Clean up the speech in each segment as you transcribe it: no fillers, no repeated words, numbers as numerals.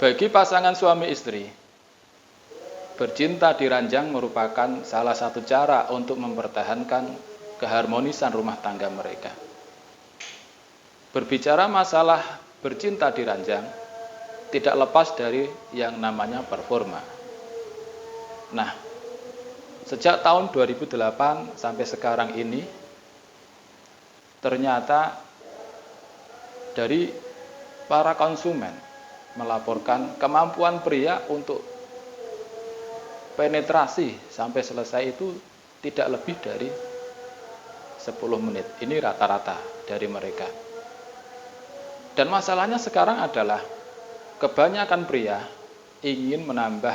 Bagi pasangan suami istri, bercinta di ranjang merupakan salah satu cara untuk mempertahankan keharmonisan rumah tangga mereka. Berbicara masalah bercinta di ranjang, tidak lepas dari yang namanya performa. Nah, sejak tahun 2008 sampai sekarang ini, ternyata dari para konsumen melaporkan kemampuan pria untuk penetrasi sampai selesai itu tidak lebih dari 10 menit. Ini rata-rata dari mereka. Dan masalahnya sekarang adalah kebanyakan pria ingin menambah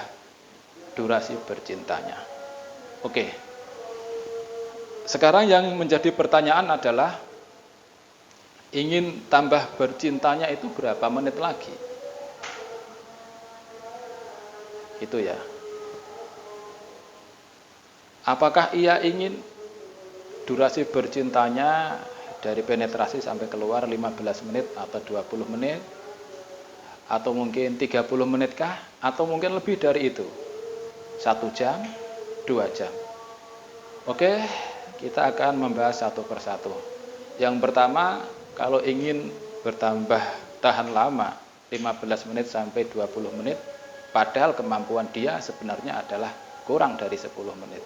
durasi bercintanya. Oke. Sekarang yang menjadi pertanyaan adalah ingin tambah bercintanya itu berapa menit lagi? Itu ya. Apakah ia ingin durasi bercintanya dari penetrasi sampai keluar 15 menit atau 20 menit? Atau mungkin 30 menit kah? Atau mungkin lebih dari itu? 1 jam, 2 jam. Oke, kita akan membahas satu persatu. Yang pertama, kalau ingin bertambah tahan lama 15 menit sampai 20 menit, padahal kemampuan dia sebenarnya adalah kurang dari 10 menit.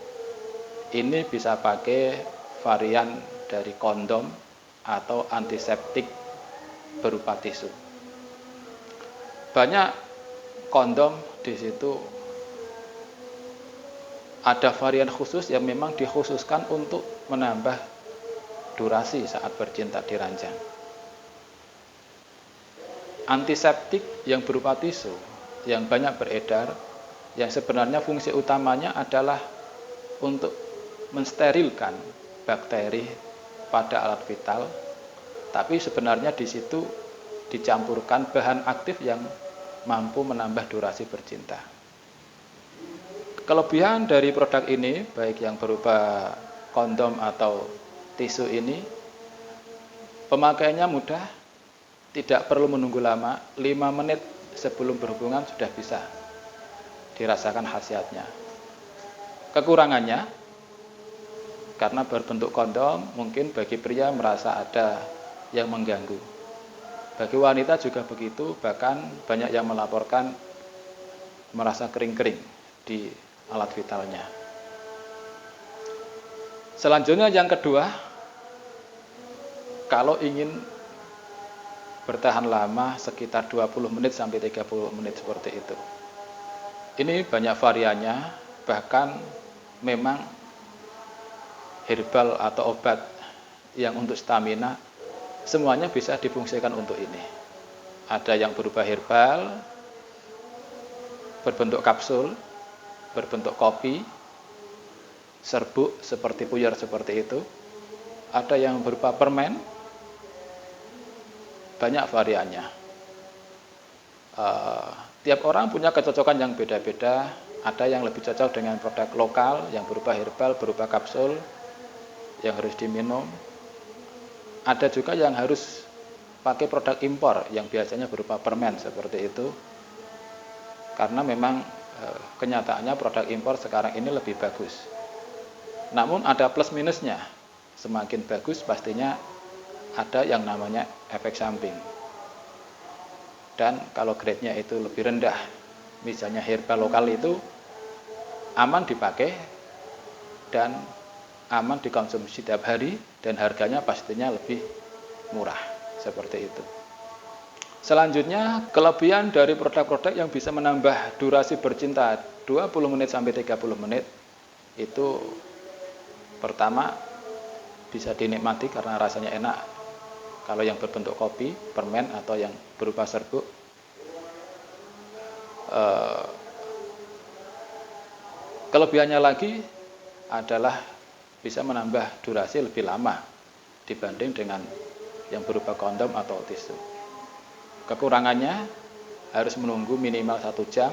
Ini bisa pakai varian dari kondom atau antiseptik berupa tisu. Banyak kondom di situ ada varian khusus yang memang dikhususkan untuk menambah durasi saat bercinta di ranjang. Antiseptik yang berupa tisu yang banyak beredar, yang sebenarnya fungsi utamanya adalah untuk mensterilkan bakteri pada alat vital, tapi sebenarnya di situ dicampurkan bahan aktif yang mampu menambah durasi bercinta. Kelebihan dari produk ini, baik yang berupa kondom atau tisu ini, pemakaiannya mudah, tidak perlu menunggu lama, 5 menit sebelum berhubungan sudah bisa dirasakan khasiatnya. Kekurangannya, karena berbentuk kondom, mungkin bagi pria merasa ada yang mengganggu. Bagi wanita juga begitu, bahkan banyak yang melaporkan merasa kering-kering di alat vitalnya. Selanjutnya yang kedua, kalau ingin bertahan lama sekitar 20 menit sampai 30 menit seperti itu. Ini banyak variannya, bahkan memang herbal atau obat yang untuk stamina semuanya bisa difungsikan untuk ini. Ada yang berupa herbal, berbentuk kapsul, berbentuk kopi, serbuk seperti puyer seperti itu. Ada yang berupa permen, banyak variannya. Tiap orang punya kecocokan yang beda-beda. Ada yang lebih cocok dengan produk lokal yang berupa herbal, berupa kapsul yang harus diminum. Ada juga yang harus pakai produk impor yang biasanya berupa permen seperti itu. Karena memang kenyataannya produk impor sekarang ini lebih bagus. Namun ada plus minusnya. Semakin bagus pastinya ada yang namanya efek samping. Dan kalau grade-nya itu lebih rendah, misalnya herbal lokal itu aman dipakai dan aman dikonsumsi tiap hari dan harganya pastinya lebih murah, seperti itu. Selanjutnya, kelebihan dari produk-produk yang bisa menambah durasi bercinta 20 menit sampai 30 menit itu pertama bisa dinikmati karena rasanya enak. Kalau yang berbentuk kopi, permen, atau yang berupa serbuk, kelebihannya lagi adalah bisa menambah durasi lebih lama dibanding dengan yang berupa kondom atau tisu. Kekurangannya harus menunggu minimal 1 jam,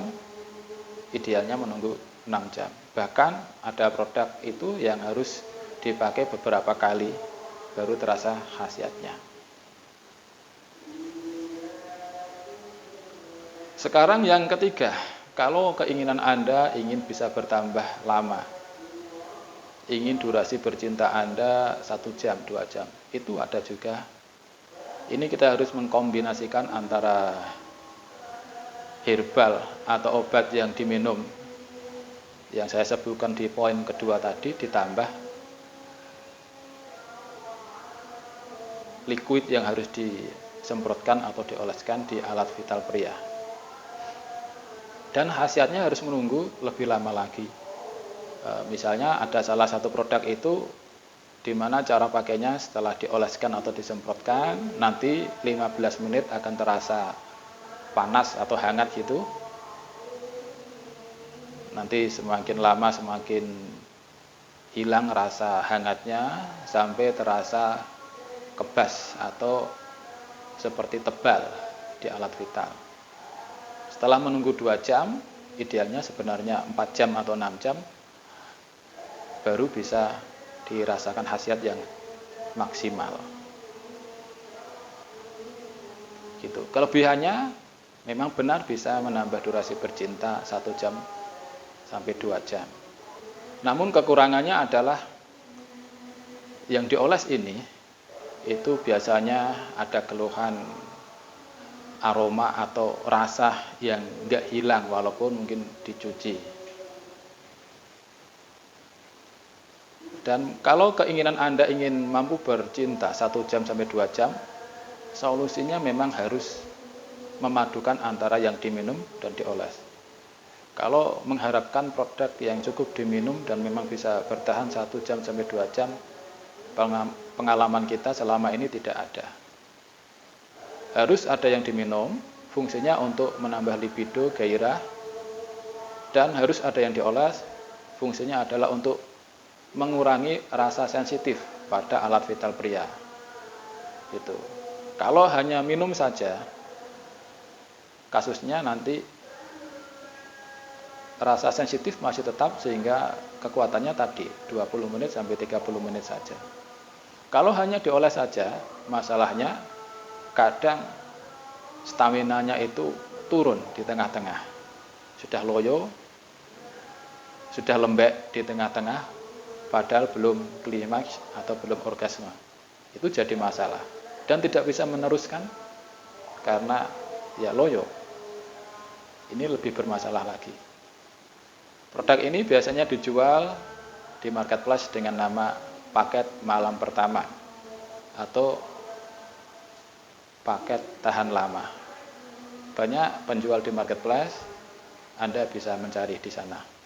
idealnya menunggu 6 jam. Bahkan ada produk itu yang harus dipakai beberapa kali baru terasa khasiatnya. Sekarang yang ketiga, kalau keinginan Anda ingin bisa bertambah lama, ingin durasi bercinta Anda 1 jam, 2 jam, itu ada juga. Ini kita harus mengkombinasikan antara herbal atau obat yang diminum, yang saya sebutkan di poin kedua tadi, ditambah liquid yang harus disemprotkan atau dioleskan di alat vital pria. Dan khasiatnya harus menunggu lebih lama lagi. Misalnya ada salah satu produk itu di mana cara pakainya setelah dioleskan atau disemprotkan, nanti 15 menit akan terasa panas atau hangat gitu. Nanti semakin lama semakin hilang rasa hangatnya sampai terasa kebas atau seperti tebal di alat vital. Setelah menunggu 2 jam, idealnya sebenarnya 4 jam atau 6 jam, baru bisa dirasakan khasiat yang maksimal. Gitu. Kelebihannya memang benar bisa menambah durasi bercinta 1 jam sampai 2 jam. Namun kekurangannya adalah yang dioles ini itu biasanya ada keluhan aroma atau rasa yang enggak hilang walaupun mungkin dicuci. Dan kalau keinginan Anda ingin mampu bercinta 1 jam sampai 2 jam, solusinya memang harus memadukan antara yang diminum dan dioles. Kalau mengharapkan produk yang cukup diminum dan memang bisa bertahan 1 jam sampai 2 jam, pengalaman kita selama ini tidak ada. Harus ada yang diminum, fungsinya untuk menambah libido, gairah, dan harus ada yang dioles, fungsinya adalah untuk mengurangi rasa sensitif pada alat vital pria. Gitu. Kalau hanya minum saja, kasusnya nanti rasa sensitif masih tetap sehingga kekuatannya tadi 20 menit sampai 30 menit saja. Kalau hanya dioles saja, masalahnya kadang staminanya itu turun di tengah-tengah. Sudah loyo, sudah lembek di tengah-tengah, padahal belum klimaks atau belum orgasme. Itu jadi masalah. Dan tidak bisa meneruskan karena ya loyo. Ini lebih bermasalah lagi. Produk ini biasanya dijual di marketplace dengan nama paket malam pertama atau paket tahan lama. Banyak penjual di marketplace, Anda bisa mencari di sana.